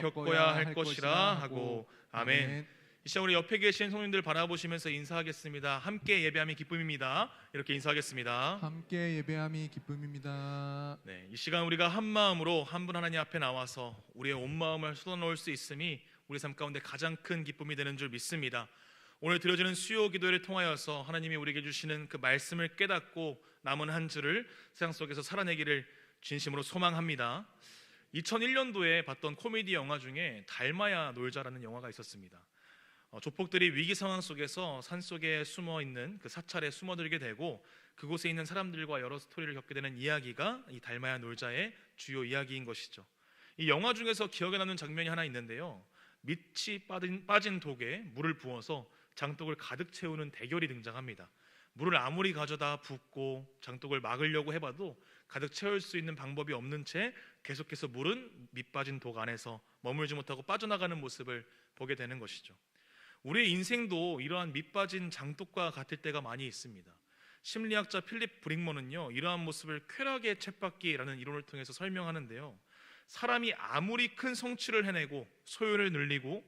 겪어야 할 것이라 하고. 아멘. 이 시간 우리 옆에 계신 성도님들 바라보시면서 인사하겠습니다. 함께 예배함이 기쁨입니다. 이렇게 인사하겠습니다. 함께 예배함이 기쁨입니다. 네, 이 시간 우리가 한 마음으로 한 분 하나님 앞에 나와서 우리의 온 마음을 쏟아놓을 수 있음이 우리 삶 가운데 가장 큰 기쁨이 되는 줄 믿습니다. 오늘 드려지는 수요 기도를 통하여서 하나님이 우리에게 주시는 그 말씀을 깨닫고 남은 한 주를 세상 속에서 살아내기를 진심으로 소망합니다. 2001년도에 봤던 코미디 영화 중에 달마야 놀자라는 영화가 있었습니다. 조폭들이 위기 상황 속에서 산속에 숨어있는 그 사찰에 숨어들게 되고 그곳에 있는 사람들과 여러 스토리를 겪게 되는 이야기가 이 달마야 놀자의 주요 이야기인 것이죠. 이 영화 중에서 기억에 남는 장면이 하나 있는데요, 밑이 빠진 독에 물을 부어서 장독을 가득 채우는 대결이 등장합니다. 물을 아무리 가져다 붓고 장독을 막으려고 해봐도 가득 채울 수 있는 방법이 없는 채 계속해서 물은 밑 빠진 독 안에서 머물지 못하고 빠져나가는 모습을 보게 되는 것이죠. 우리의 인생도 이러한 밑 빠진 장독과 같을 때가 많이 있습니다. 심리학자 필립 브릭먼은요, 이러한 모습을 쾌락의 쳇바퀴라는 이론을 통해서 설명하는데요, 사람이 아무리 큰 성취를 해내고 소유를 늘리고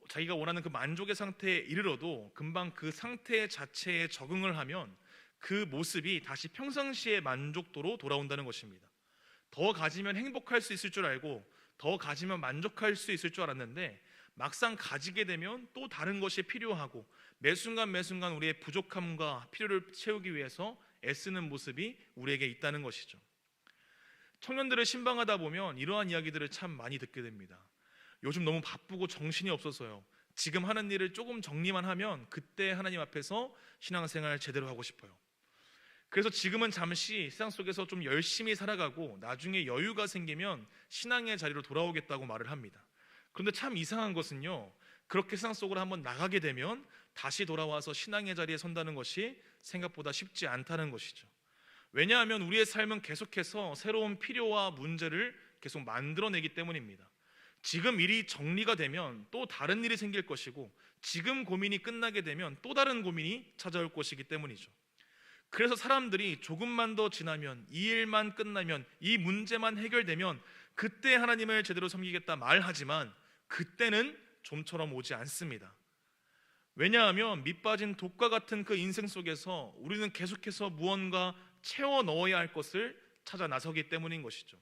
자기가 원하는 그 만족의 상태에 이르러도 금방 그 상태 자체에 적응을 하면 그 모습이 다시 평상시의 만족도로 돌아온다는 것입니다. 더 가지면 행복할 수 있을 줄 알고 더 가지면 만족할 수 있을 줄 알았는데 막상 가지게 되면 또 다른 것이 필요하고 매 순간 우리의 부족함과 필요를 채우기 위해서 애쓰는 모습이 우리에게 있다는 것이죠. 청년들을 신방하다 보면 이러한 이야기들을 참 많이 듣게 됩니다. 요즘 너무 바쁘고 정신이 없어서요, 지금 하는 일을 조금 정리만 하면 그때 하나님 앞에서 신앙생활 제대로 하고 싶어요. 그래서 지금은 잠시 세상 속에서 좀 열심히 살아가고 나중에 여유가 생기면 신앙의 자리로 돌아오겠다고 말을 합니다. 그런데 참 이상한 것은요, 그렇게 세상 속으로 한번 나가게 되면 다시 돌아와서 신앙의 자리에 선다는 것이 생각보다 쉽지 않다는 것이죠. 왜냐하면 우리의 삶은 계속해서 새로운 필요와 문제를 계속 만들어내기 때문입니다. 지금 일이 정리가 되면 또 다른 일이 생길 것이고 지금 고민이 끝나게 되면 또 다른 고민이 찾아올 것이기 때문이죠. 그래서 사람들이 조금만 더 지나면, 이 일만 끝나면, 이 문제만 해결되면 그때 하나님을 제대로 섬기겠다 말하지만 그때는 좀처럼 오지 않습니다. 왜냐하면 밑빠진 독과 같은 그 인생 속에서 우리는 계속해서 무언가 채워 넣어야 할 것을 찾아 나서기 때문인 것이죠.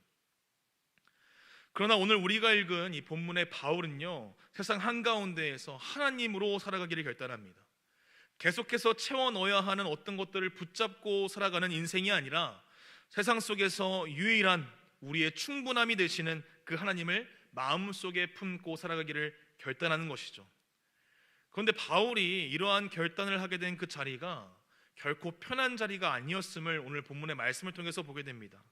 그러나 오늘 우리가 읽은 이 본문의 바울은요, 세상 한가운데에서 하나님으로 살아가기를 결단합니다. 계속해서 채워 넣어야 하는 어떤 것들을 붙잡고 살아가는 인생이 아니라 세상 속에서 유일한 우리의 충분함이 되시는 그 하나님을 마음속에 품고 살아가기를 결단하는 것이죠. 그런데 바울이 이러한 결단을 하게 된 그 자리가 결코 편한 자리가 아니었음을 오늘 본문의 말씀을 통해서 보게 됩니다.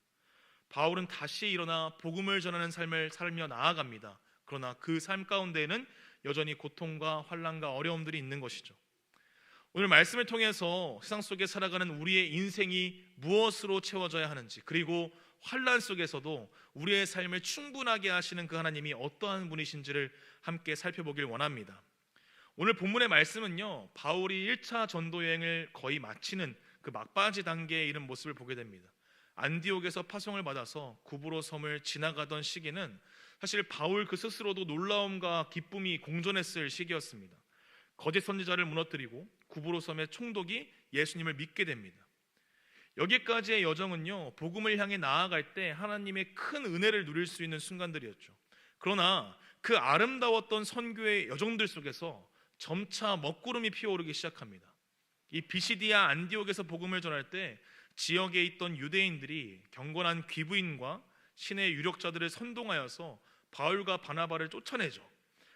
바울은 다시 일어나 복음을 전하는 삶을 살며 나아갑니다. 그러나 그 삶 가운데에는 여전히 고통과 환난과 어려움들이 있는 것이죠. 오늘 말씀을 통해서 세상 속에 살아가는 우리의 인생이 무엇으로 채워져야 하는지, 그리고 환난 속에서도 우리의 삶을 충분하게 하시는 그 하나님이 어떠한 분이신지를 함께 살펴보길 원합니다. 오늘 본문의 말씀은요, 바울이 1차 전도 여행을 거의 마치는 그 막바지 단계에 이른 모습을 보게 됩니다. 안디옥에서 파송을 받아서 구브로 섬을 지나가던 시기는 사실 바울 그 스스로도 놀라움과 기쁨이 공존했을 시기였습니다. 거짓 선지자를 무너뜨리고 구브로 섬의 총독이 예수님을 믿게 됩니다. 여기까지의 여정은요, 복음을 향해 나아갈 때 하나님의 큰 은혜를 누릴 수 있는 순간들이었죠. 그러나 그 아름다웠던 선교의 여정들 속에서 점차 먹구름이 피어오르기 시작합니다. 이 비시디아 안디옥에서 복음을 전할 때 지역에 있던 유대인들이 경건한 귀부인과 신의 유력자들을 선동하여서 바울과 바나바를 쫓아내죠.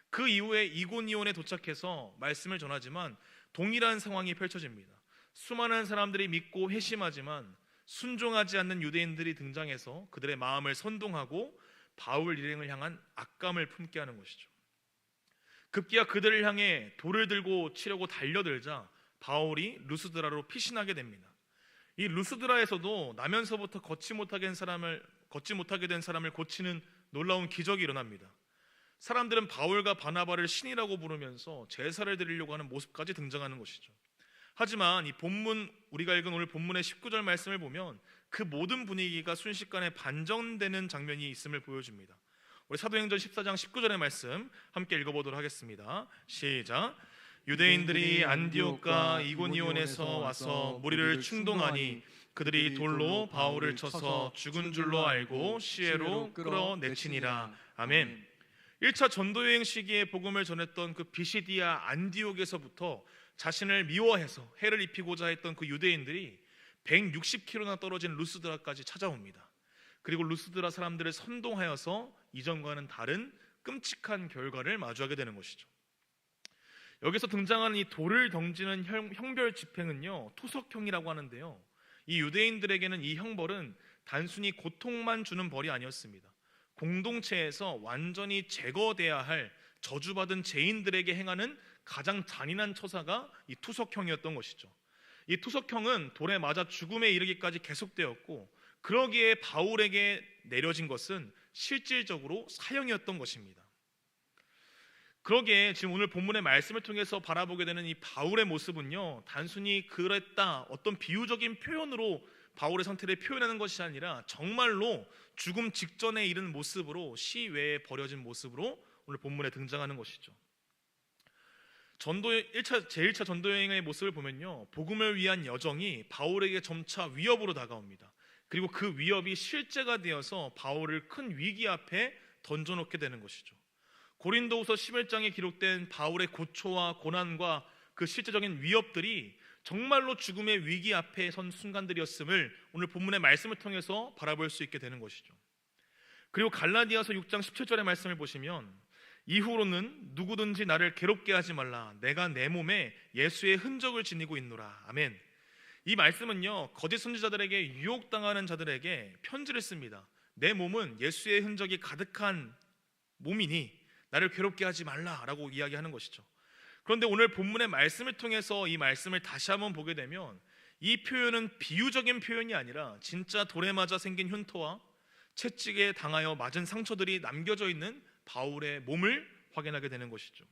그 이후에 이고니온에 도착해서 말씀을 전하지만 동일한 상황이 펼쳐집니다. 수많은 사람들이 믿고 회심하지만 순종하지 않는 유대인들이 등장해서 그들의 마음을 선동하고 바울 일행을 향한 악감을 품게 하는 것이죠. 급기야 그들을 향해 돌을 들고 치려고 달려들자 바울이 루스드라로 피신하게 됩니다. 이 루스드라에서도 나면서부터 걷지 못하게 된 사람을 고치는 놀라운 기적이 일어납니다. 사람들은 바울과 바나바를 신이라고 부르면서 제사를 드리려고 하는 모습까지 등장하는 것이죠. 하지만 이 본문, 우리가 읽은 오늘 본문의 19절 말씀을 보면 그 모든 분위기가 순식간에 반전되는 장면이 있음을 보여줍니다. 우리 사도행전 14장 19절의 말씀 함께 읽어보도록 하겠습니다. 시작. 유대인들이 안디옥과 이고니온에서 와서 무리를 충동하니 그들이 돌로 바울을 쳐서 죽은 줄로 알고 시외로 끌어내치니라. 아멘. 1차 전도여행 시기에 복음을 전했던 그 비시디아 안디옥에서부터 자신을 미워해서 해를 입히고자 했던 그 유대인들이 160km나 떨어진 루스드라까지 찾아옵니다. 그리고 루스드라 사람들을 선동하여서 이전과는 다른 끔찍한 결과를 마주하게 되는 것이죠. 여기서 등장하는 이 돌을 던지는 형벌 집행은요, 투석형이라고 하는데요, 이 유대인들에게는 이 형벌은 단순히 고통만 주는 벌이 아니었습니다. 공동체에서 완전히 제거돼야 할 저주받은 죄인들에게 행하는 가장 잔인한 처사가 이 투석형이었던 것이죠. 이 투석형은 돌에 맞아 죽음에 이르기까지 계속되었고, 그러기에 바울에게 내려진 것은 실질적으로 사형이었던 것입니다. 그러기에 지금 오늘 본문의 말씀을 통해서 바라보게 되는 이 바울의 모습은요, 단순히 그랬다, 어떤 비유적인 표현으로 바울의 상태를 표현하는 것이 아니라 정말로 죽음 직전에 이른 모습으로, 시외에 버려진 모습으로 오늘 본문에 등장하는 것이죠. 제1차 전도여행의 모습을 보면요, 복음을 위한 여정이 바울에게 점차 위협으로 다가옵니다. 그리고 그 위협이 실제가 되어서 바울을 큰 위기 앞에 던져놓게 되는 것이죠. 고린도후서 11장에 기록된 바울의 고초와 고난과 그 실제적인 위협들이 정말로 죽음의 위기 앞에 선 순간들이었음을 오늘 본문의 말씀을 통해서 바라볼 수 있게 되는 것이죠. 그리고 갈라디아서 6장 17절의 말씀을 보시면, 이후로는 누구든지 나를 괴롭게 하지 말라. 내가 내 몸에 예수의 흔적을 지니고 있노라. 아멘. 이 말씀은요, 거짓 선지자들에게 유혹당하는 자들에게 편지를 씁니다. 내 몸은 예수의 흔적이 가득한 몸이니 나를 괴롭게 하지 말라라고 이야기하는 것이죠. 그런데 오늘 본문의 말씀을 통해서 이 말씀을 다시 한번 보게 되면, 이 표현은 비유적인 표현이 아니라 진짜 돌에 맞아 생긴 흉터와 채찍에 당하여 맞은 상처들이 남겨져 있는 바울의 몸을 확인하게 되는 것이죠.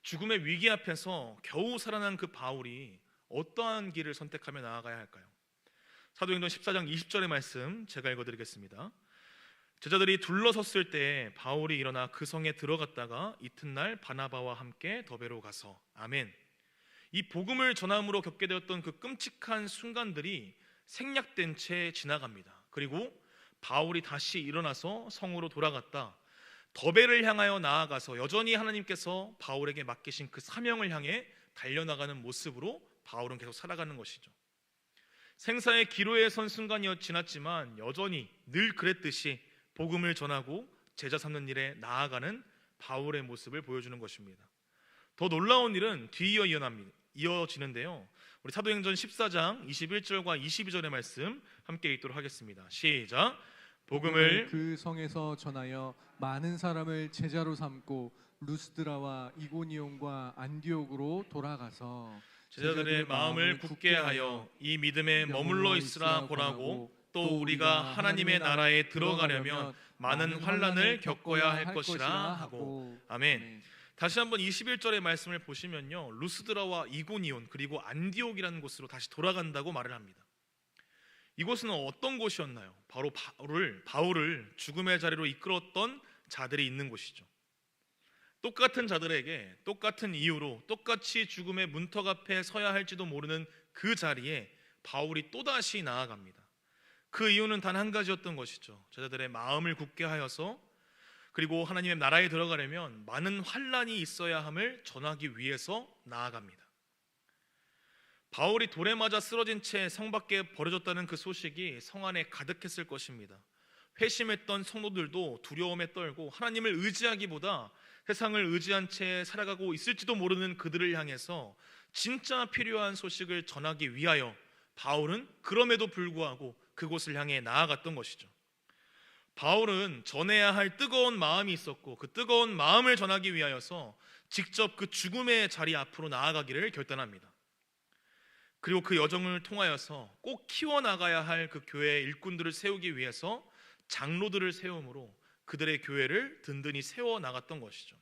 죽음의 위기 앞에서 겨우 살아난 그 바울이 어떠한 길을 선택하며 나아가야 할까요? 사도행전 14장 20절의 말씀 제가 읽어드리겠습니다. 제자들이 둘러섰을 때 바울이 일어나 그 성에 들어갔다가 이튿날 바나바와 함께 더베로 가서. 아멘. 이 복음을 전함으로 겪게 되었던 그 끔찍한 순간들이 생략된 채 지나갑니다. 그리고 바울이 다시 일어나서 성으로 돌아갔다, 더베를 향하여 나아가서 여전히 하나님께서 바울에게 맡기신 그 사명을 향해 달려나가는 모습으로 바울은 계속 살아가는 것이죠. 생사의 기로에 선 순간이 지났지만 여전히 늘 그랬듯이 복음을 전하고 제자 삼는 일에 나아가는 바울의 모습을 보여주는 것입니다. 더 놀라운 일은 뒤이어 이어지는데요, 우리 사도행전 14장 21절과 22절의 말씀 함께 읽도록 하겠습니다. 시작. 복음을 그 성에서 전하여 많은 사람을 제자로 삼고 루스드라와 이고니온과 안디옥으로 돌아가서 제자들의 마음을 굳게 하여 이 믿음에 머물러 있으라 보라고, 또 우리가 하나님의 나라에 들어가려면 많은 환난을 겪어야 할 것이라 하고. 아멘. 다시 한번 21절의 말씀을 보시면요, 루스드라와 이고니온 그리고 안디옥이라는 곳으로 다시 돌아간다고 말을 합니다. 이곳은 어떤 곳이었나요? 바로 바울을 죽음의 자리로 이끌었던 자들이 있는 곳이죠. 똑같은 자들에게 똑같은 이유로 똑같이 죽음의 문턱 앞에 서야 할지도 모르는 그 자리에 바울이 또다시 나아갑니다. 그 이유는 단 한 가지였던 것이죠. 제자들의 마음을 굳게 하여서, 그리고 하나님의 나라에 들어가려면 많은 환난이 있어야 함을 전하기 위해서 나아갑니다. 바울이 돌에 맞아 쓰러진 채 성 밖에 버려졌다는 그 소식이 성 안에 가득했을 것입니다. 회심했던 성도들도 두려움에 떨고 하나님을 의지하기보다 세상을 의지한 채 살아가고 있을지도 모르는 그들을 향해서 진짜 필요한 소식을 전하기 위하여 바울은 그럼에도 불구하고 그곳을 향해 나아갔던 것이죠. 바울은 전해야 할 뜨거운 마음이 있었고, 그 뜨거운 마음을 전하기 위하여서 직접 그 죽음의 자리 앞으로 나아가기를 결단합니다. 그리고 그 여정을 통하여서 꼭 키워나가야 할 그 교회의 일꾼들을 세우기 위해서 장로들을 세움으로 그들의 교회를 든든히 세워나갔던 것이죠.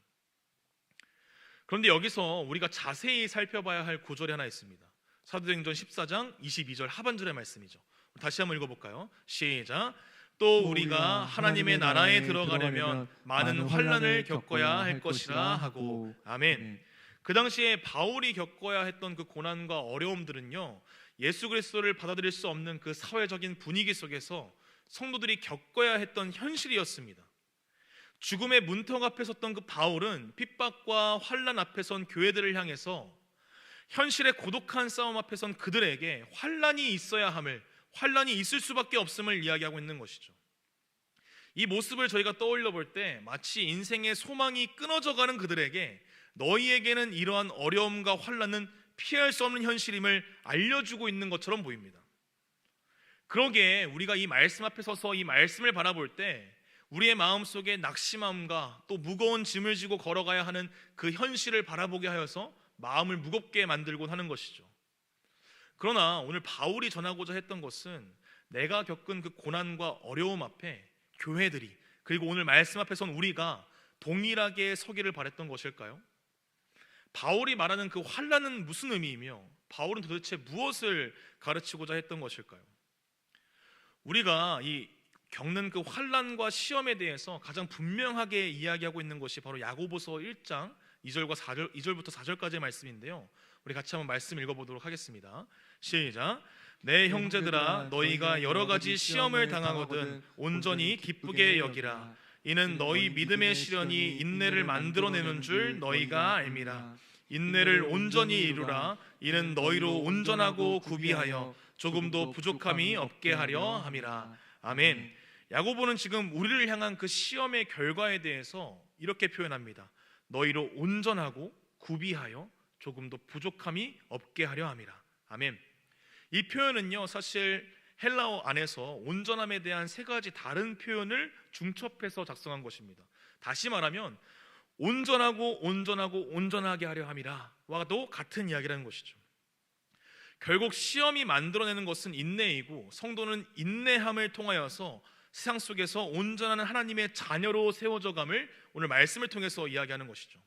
그런데 여기서 우리가 자세히 살펴봐야 할 구절이 하나 있습니다. 사도행전 14장 22절 하반절의 말씀이죠. 다시 한번 읽어볼까요? 시작. 또 우리가 하나님의 나라에 들어가려면 많은 환난을 겪어야 할 것이라 하고. 아멘. 그 당시에 바울이 겪어야 했던 그 고난과 어려움들은요, 예수 그리스도를 받아들일 수 없는 그 사회적인 분위기 속에서 성도들이 겪어야 했던 현실이었습니다. 죽음의 문턱 앞에 섰던 그 바울은 핍박과 환난 앞에 선 교회들을 향해서 현실의 고독한 싸움 앞에 선 그들에게 환난이 있어야 함을, 환난이 있을 수밖에 없음을 이야기하고 있는 것이죠. 이 모습을 저희가 떠올려 볼 때 마치 인생의 소망이 끊어져 가는 그들에게 너희에게는 이러한 어려움과 환난은 피할 수 없는 현실임을 알려주고 있는 것처럼 보입니다. 그러기에 우리가 이 말씀 앞에 서서 이 말씀을 바라볼 때 우리의 마음속에 낙심함과 또 무거운 짐을 지고 걸어가야 하는 그 현실을 바라보게 하여서 마음을 무겁게 만들곤 하는 것이죠. 그러나 오늘 바울이 전하고자 했던 것은 내가 겪은 그 고난과 어려움 앞에 교회들이, 그리고 오늘 말씀 앞에 선 우리가 동일하게 서기를 바랬던 것일까요? 바울이 말하는 그 환난은 무슨 의미이며 바울은 도대체 무엇을 가르치고자 했던 것일까요? 우리가 이 겪는 그 환난과 시험에 대해서 가장 분명하게 이야기하고 있는 것이 바로 야고보서 1장 2절부터 4절까지의 말씀인데요, 우리 같이 한번 말씀 읽어보도록 하겠습니다. 시작. 내 형제들아, 너희가 여러 가지 시험을 당하거든 온전히 기쁘게 여기라. 이는 너희 믿음의 시련이 인내를 만들어내는 줄 너희가 알미라. 인내를 온전히 이루라. 이는 너희로 온전하고 구비하여 조금도 부족함이 없게 하려 함이라. 아멘. 야고보는 지금 우리를 향한 그 시험의 결과에 대해서 이렇게 표현합니다. 너희로 온전하고 구비하여 조금도 부족함이 없게 하려 함이라. 아멘. 이 표현은요, 사실 헬라어 안에서 온전함에 대한 세 가지 다른 표현을 중첩해서 작성한 것입니다. 다시 말하면 온전하고 온전하고 온전하게 하려 함이라와도 같은 이야기라는 것이죠. 결국 시험이 만들어내는 것은 인내이고 성도는 인내함을 통하여서 세상 속에서 온전한 하나님의 자녀로 세워져감을 오늘 말씀을 통해서 이야기하는 것이죠.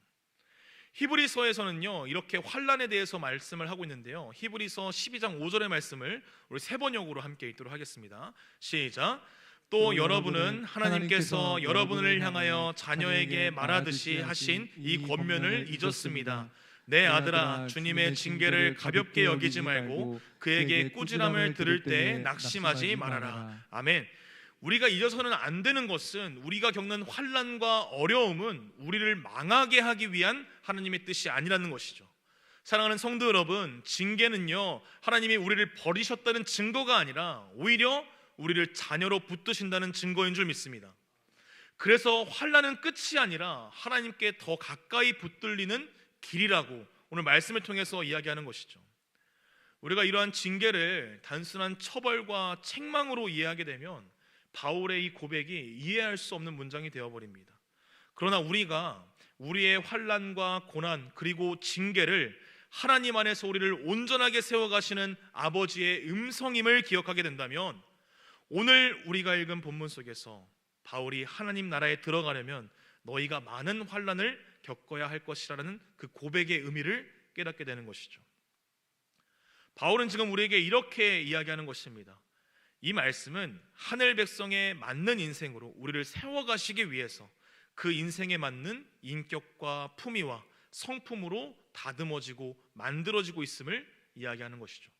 히브리서에서는요, 이렇게 환난에 대해서 말씀을 하고 있는데요, 히브리서 12장 5절의 말씀을 우리 세 번역으로 함께 읽도록 하겠습니다. 시작. 또 여러분은 하나님께서 여러분을 향하여 자녀에게 말하듯이 하신 이 권면을 잊었습니다. 내 아들아, 주님의 징계를 가볍게 여기지 말고 그에게 꾸지람을 들을 때 낙심하지 말아라. 아멘. 우리가 잊어서는 안 되는 것은 우리가 겪는 환난과 어려움은 우리를 망하게 하기 위한 하나님의 뜻이 아니라는 것이죠. 사랑하는 성도 여러분, 징계는요, 하나님이 우리를 버리셨다는 증거가 아니라 오히려 우리를 자녀로 붙드신다는 증거인 줄 믿습니다. 그래서 환난은 끝이 아니라 하나님께 더 가까이 붙들리는 길이라고 오늘 말씀을 통해서 이야기하는 것이죠. 우리가 이러한 징계를 단순한 처벌과 책망으로 이해하게 되면 바울의 이 고백이 이해할 수 없는 문장이 되어버립니다. 그러나 우리가 우리의 환난과 고난 그리고 징계를 하나님 안에서 우리를 온전하게 세워가시는 아버지의 음성임을 기억하게 된다면 오늘 우리가 읽은 본문 속에서 바울이 하나님 나라에 들어가려면 너희가 많은 환난을 겪어야 할 것이라는 그 고백의 의미를 깨닫게 되는 것이죠. 바울은 지금 우리에게 이렇게 이야기하는 것입니다. 이 말씀은 하늘 백성에 맞는 인생으로 우리를 세워가시기 위해서 그 인생에 맞는 인격과 품위와 성품으로 다듬어지고 만들어지고 있음을 이야기하는 것이죠.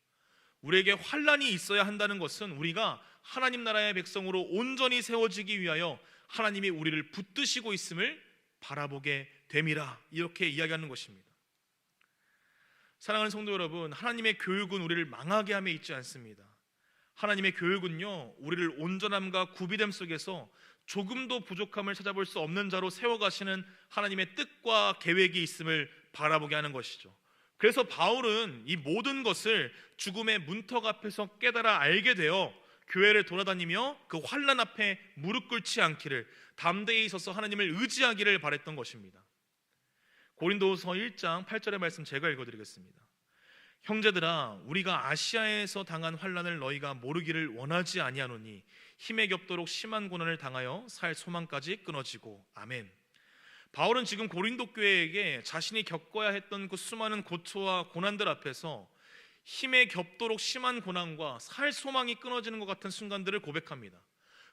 우리에게 환난이 있어야 한다는 것은 우리가 하나님 나라의 백성으로 온전히 세워지기 위하여 하나님이 우리를 붙드시고 있음을 바라보게 됨이라, 이렇게 이야기하는 것입니다. 사랑하는 성도 여러분, 하나님의 교육은 우리를 망하게 함에 있지 않습니다. 하나님의 교육은요, 우리를 온전함과 구비됨 속에서 조금도 부족함을 찾아볼 수 없는 자로 세워가시는 하나님의 뜻과 계획이 있음을 바라보게 하는 것이죠. 그래서 바울은 이 모든 것을 죽음의 문턱 앞에서 깨달아 알게 되어 교회를 돌아다니며 그 환난 앞에 무릎 꿇지 않기를, 담대히 서서 하나님을 의지하기를 바랬던 것입니다. 고린도서 1장 8절의 말씀 제가 읽어드리겠습니다. 형제들아, 우리가 아시아에서 당한 환난을 너희가 모르기를 원하지 아니하노니 힘에 겹도록 심한 고난을 당하여 살 소망까지 끊어지고. 아멘. 바울은 지금 고린도 교회에게 자신이 겪어야 했던 그 수많은 고초와 고난들 앞에서 힘에 겹도록 심한 고난과 살 소망이 끊어지는 것 같은 순간들을 고백합니다.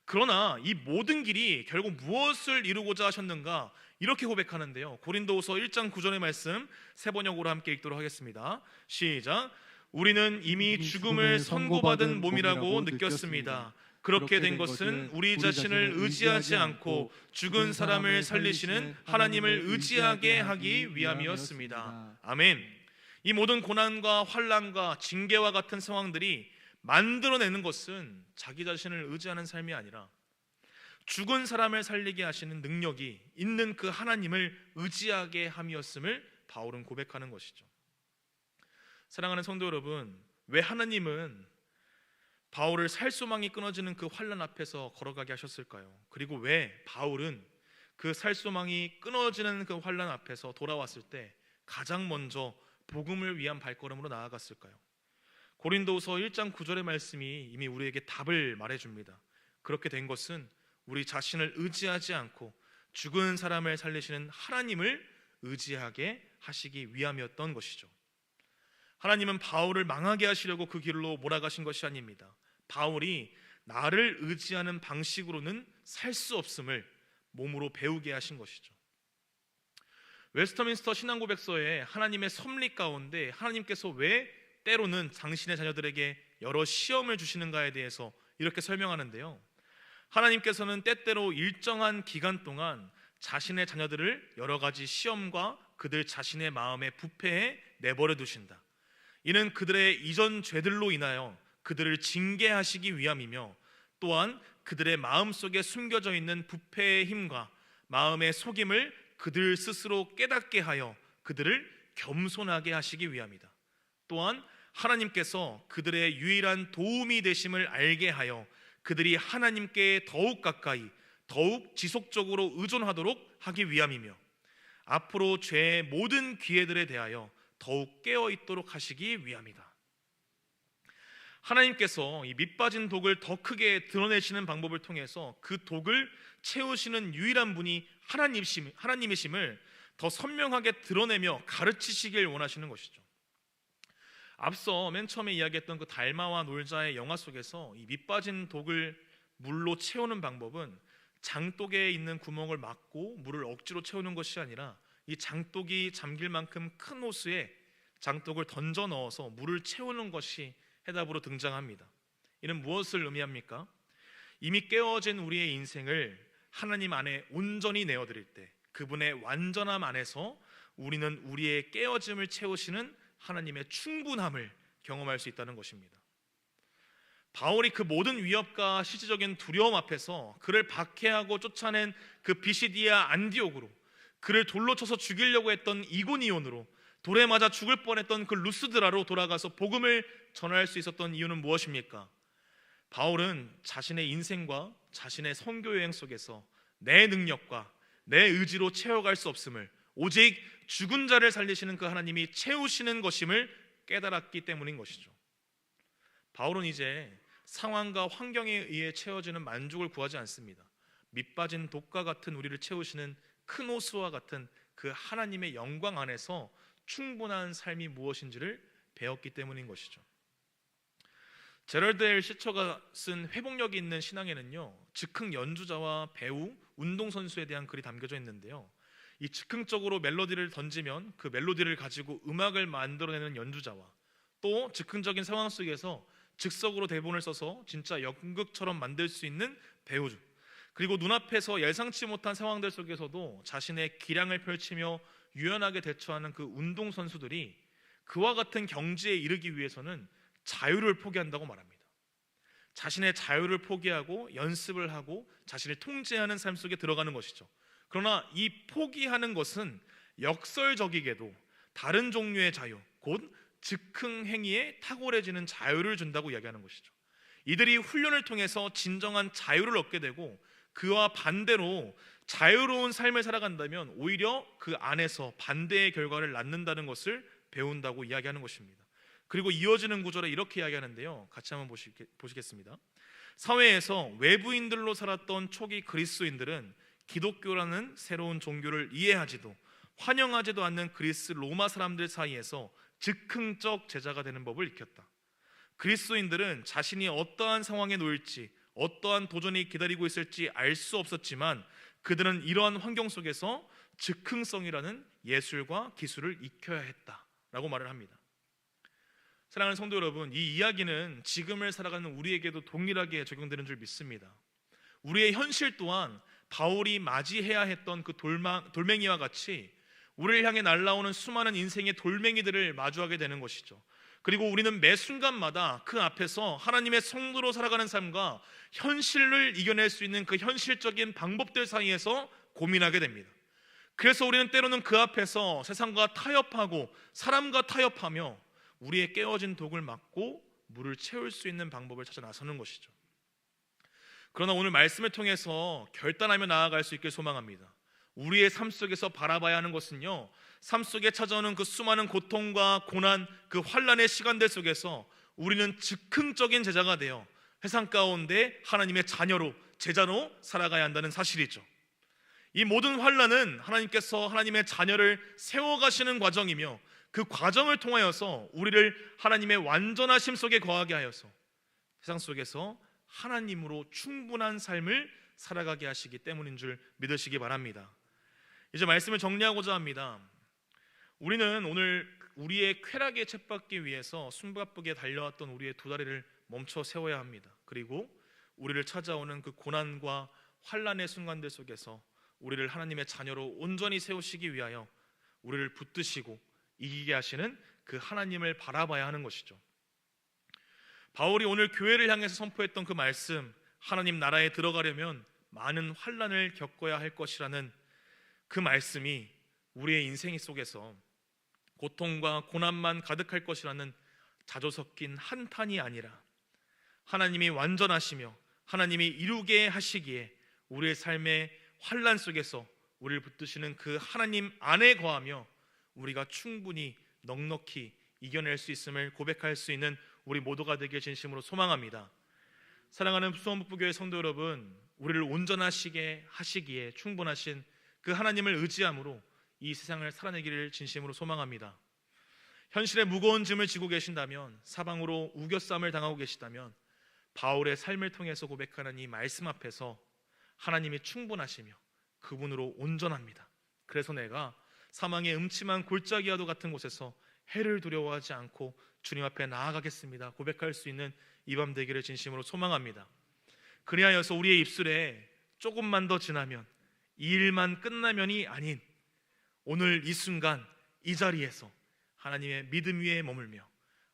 그러나 이 모든 길이 결국 무엇을 이루고자 하셨는가? 이렇게 고백하는데요. 고린도후서 1장 9절의 말씀 세 번역으로 함께 읽도록 하겠습니다. 시작. 우리는 이미 죽음을 선고받은 몸이라고 느꼈습니다. 그렇게 된 것은 우리 자신을 의지하지 않고 죽은 사람을 살리시는 하나님을 의지하게 하기 위함이었습니다. 아멘. 이 모든 고난과 환난과 징계와 같은 상황들이 만들어내는 것은 자기 자신을 의지하는 삶이 아니라 죽은 사람을 살리게 하시는 능력이 있는 그 하나님을 의지하게 함이었음을 바울은 고백하는 것이죠. 사랑하는 성도 여러분, 왜 하나님은 바울을 살소망이 끊어지는 그 환난 앞에서 걸어가게 하셨을까요? 그리고 왜 바울은 그 살소망이 끊어지는 그 환난 앞에서 돌아왔을 때 가장 먼저 복음을 위한 발걸음으로 나아갔을까요? 고린도후서 1장 9절의 말씀이 이미 우리에게 답을 말해줍니다. 그렇게 된 것은 우리 자신을 의지하지 않고 죽은 사람을 살리시는 하나님을 의지하게 하시기 위함이었던 것이죠. 하나님은 바울을 망하게 하시려고 그 길로 몰아가신 것이 아닙니다. 바울이 나를 의지하는 방식으로는 살 수 없음을 몸으로 배우게 하신 것이죠. 웨스터민스터 신앙고백서에 하나님의 섭리 가운데 하나님께서 왜 때로는 당신의 자녀들에게 여러 시험을 주시는가에 대해서 이렇게 설명하는데요. 하나님께서는 때때로 일정한 기간 동안 자신의 자녀들을 여러 가지 시험과 그들 자신의 마음의 부패에 내버려 두신다. 이는 그들의 이전 죄들로 인하여 그들을 징계하시기 위함이며 또한 그들의 마음속에 숨겨져 있는 부패의 힘과 마음의 속임을 그들 스스로 깨닫게 하여 그들을 겸손하게 하시기 위함이다. 또한 하나님께서 그들의 유일한 도움이 되심을 알게 하여 그들이 하나님께 더욱 가까이 더욱 지속적으로 의존하도록 하기 위함이며 앞으로 죄의 모든 기회들에 대하여 더욱 깨어있도록 하시기 위함이다. 하나님께서 이 밑빠진 독을 더 크게 드러내시는 방법을 통해서 그 독을 채우시는 유일한 분이 하나님이심을 더 선명하게 드러내며 가르치시길 원하시는 것이죠. 앞서 맨 처음에 이야기했던 그 달마와 놀자의 영화 속에서 이 밑빠진 독을 물로 채우는 방법은 장독에 있는 구멍을 막고 물을 억지로 채우는 것이 아니라 이 장독이 잠길 만큼 큰 호수에 장독을 던져 넣어서 물을 채우는 것이 해답으로 등장합니다. 이는 무엇을 의미합니까? 이미 깨어진 우리의 인생을 하나님 안에 온전히 내어드릴 때 그분의 완전함 안에서 우리는 우리의 깨어짐을 채우시는 하나님의 충분함을 경험할 수 있다는 것입니다. 바울이 그 모든 위협과 실질적인 두려움 앞에서 그를 박해하고 쫓아낸 그 비시디아 안디옥으로 그를 돌로 쳐서 죽이려고 했던 이고니온으로 돌에 맞아 죽을 뻔했던 그 루스드라로 돌아가서 복음을 전할 수 있었던 이유는 무엇입니까? 바울은 자신의 인생과 자신의 선교 여행 속에서 내 능력과 내 의지로 채워갈 수 없음을 오직 죽은 자를 살리시는 그 하나님이 채우시는 것임을 깨달았기 때문인 것이죠. 바울은 이제 상황과 환경에 의해 채워지는 만족을 구하지 않습니다. 밑빠진 독과 같은 우리를 채우시는 큰 호수와 같은 그 하나님의 영광 안에서 충분한 삶이 무엇인지를 배웠기 때문인 것이죠. 제럴드 엘 시처가 쓴 회복력이 있는 신앙에는요, 즉흥 연주자와 배우, 운동선수에 대한 글이 담겨져 있는데요, 이 즉흥적으로 멜로디를 던지면 그 멜로디를 가지고 음악을 만들어내는 연주자와 또 즉흥적인 상황 속에서 즉석으로 대본을 써서 진짜 연극처럼 만들 수 있는 배우, 그리고 눈앞에서 예상치 못한 상황들 속에서도 자신의 기량을 펼치며 유연하게 대처하는 그 운동선수들이 그와 같은 경지에 이르기 위해서는 자유를 포기한다고 말합니다. 자신의 자유를 포기하고 연습을 하고 자신을 통제하는 삶 속에 들어가는 것이죠. 그러나 이 포기하는 것은 역설적이게도 다른 종류의 자유, 곧 즉흥 행위에 탁월해지는 자유를 준다고 이야기하는 것이죠. 이들이 훈련을 통해서 진정한 자유를 얻게 되고 그와 반대로 자유로운 삶을 살아간다면 오히려 그 안에서 반대의 결과를 낳는다는 것을 배운다고 이야기하는 것입니다. 그리고 이어지는 구절에 이렇게 이야기하는데요, 같이 한번 보시겠습니다. 사회에서 외부인들로 살았던 초기 그리스도인들은 기독교라는 새로운 종교를 이해하지도 환영하지도 않는 그리스 로마 사람들 사이에서 즉흥적 제자가 되는 법을 익혔다. 그리스도인들은 자신이 어떠한 상황에 놓일지 어떠한 도전이 기다리고 있을지 알 수 없었지만 그들은 이러한 환경 속에서 즉흥성이라는 예술과 기술을 익혀야 했다라고 말을 합니다. 사랑하는 성도 여러분, 이 이야기는 지금을 살아가는 우리에게도 동일하게 적용되는 줄 믿습니다. 우리의 현실 또한 바울이 맞이해야 했던 그 돌멩이와 같이 우리를 향해 날아오는 수많은 인생의 돌멩이들을 마주하게 되는 것이죠. 그리고 우리는 매 순간마다 그 앞에서 하나님의 성도로 살아가는 삶과 현실을 이겨낼 수 있는 그 현실적인 방법들 사이에서 고민하게 됩니다. 그래서 우리는 때로는 그 앞에서 세상과 타협하고 사람과 타협하며 우리의 깨어진 독을 막고 물을 채울 수 있는 방법을 찾아 나서는 것이죠. 그러나 오늘 말씀을 통해서 결단하며 나아갈 수 있길 소망합니다. 우리의 삶 속에서 바라봐야 하는 것은요, 삶 속에 찾아오는 그 수많은 고통과 고난, 그 환난의 시간들 속에서 우리는 즉흥적인 제자가 되어 세상 가운데 하나님의 자녀로, 제자로 살아가야 한다는 사실이죠. 이 모든 환난은 하나님께서 하나님의 자녀를 세워가시는 과정이며 그 과정을 통하여서 우리를 하나님의 완전하심 속에 거하게 하여서 세상 속에서 하나님으로 충분한 삶을 살아가게 하시기 때문인 줄 믿으시기 바랍니다. 이제 말씀을 정리하고자 합니다. 우리는 오늘 우리의 쾌락에 쳇받기 위해서 숨가쁘게 달려왔던 우리의 두 다리를 멈춰 세워야 합니다. 그리고 우리를 찾아오는 그 고난과 환난의 순간들 속에서 우리를 하나님의 자녀로 온전히 세우시기 위하여 우리를 붙드시고 이기게 하시는 그 하나님을 바라봐야 하는 것이죠. 바울이 오늘 교회를 향해서 선포했던 그 말씀, 하나님 나라에 들어가려면 많은 환난을 겪어야 할 것이라는 그 말씀이 우리의 인생 속에서 고통과 고난만 가득할 것이라는 자조 섞인 한탄이 아니라 하나님이 완전하시며 하나님이 이루게 하시기에 우리의 삶의 환난 속에서 우리를 붙드시는 그 하나님 안에 거하며 우리가 충분히 넉넉히 이겨낼 수 있음을 고백할 수 있는 우리 모두가 되길 진심으로 소망합니다. 사랑하는 수원북부교회 성도 여러분, 우리를 온전하시게 하시기에 충분하신 그 하나님을 의지함으로 이 세상을 살아내기를 진심으로 소망합니다. 현실의 무거운 짐을 지고 계신다면, 사방으로 우겨쌈을 당하고 계시다면 바울의 삶을 통해서 고백하는 이 말씀 앞에서 하나님이 충분하시며 그분으로 온전합니다. 그래서 내가 사망의 음침한 골짜기와도 같은 곳에서 해를 두려워하지 않고 주님 앞에 나아가겠습니다 고백할 수 있는 이 밤 되기를 진심으로 소망합니다. 그리하여서 우리의 입술에 조금만 더 지나면, 이 일만 끝나면이 아닌 오늘 이 순간 이 자리에서 하나님의 믿음 위에 머물며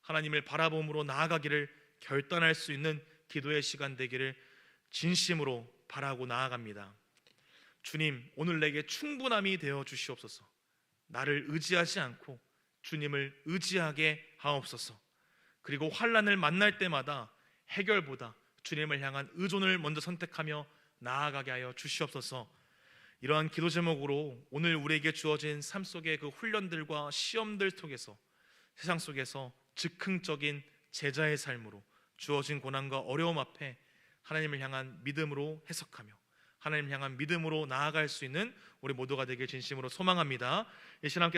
하나님을 바라봄으로 나아가기를 결단할 수 있는 기도의 시간 되기를 진심으로 바라고 나아갑니다. 주님, 오늘 내게 충분함이 되어 주시옵소서. 나를 의지하지 않고 주님을 의지하게 하옵소서. 그리고 환난을 만날 때마다 해결보다 주님을 향한 의존을 먼저 선택하며 나아가게 하여 주시옵소서. 이러한 기도 제목으로 오늘 우리에게 주어진 삶 속의 그 훈련들과 시험들 속에서 세상 속에서 즉흥적인 제자의 삶으로 주어진 고난과 어려움 앞에 하나님을 향한 믿음으로 해석하며 하나님을 향한 믿음으로 나아갈 수 있는 우리 모두가 되길 진심으로 소망합니다. 이 시간 함께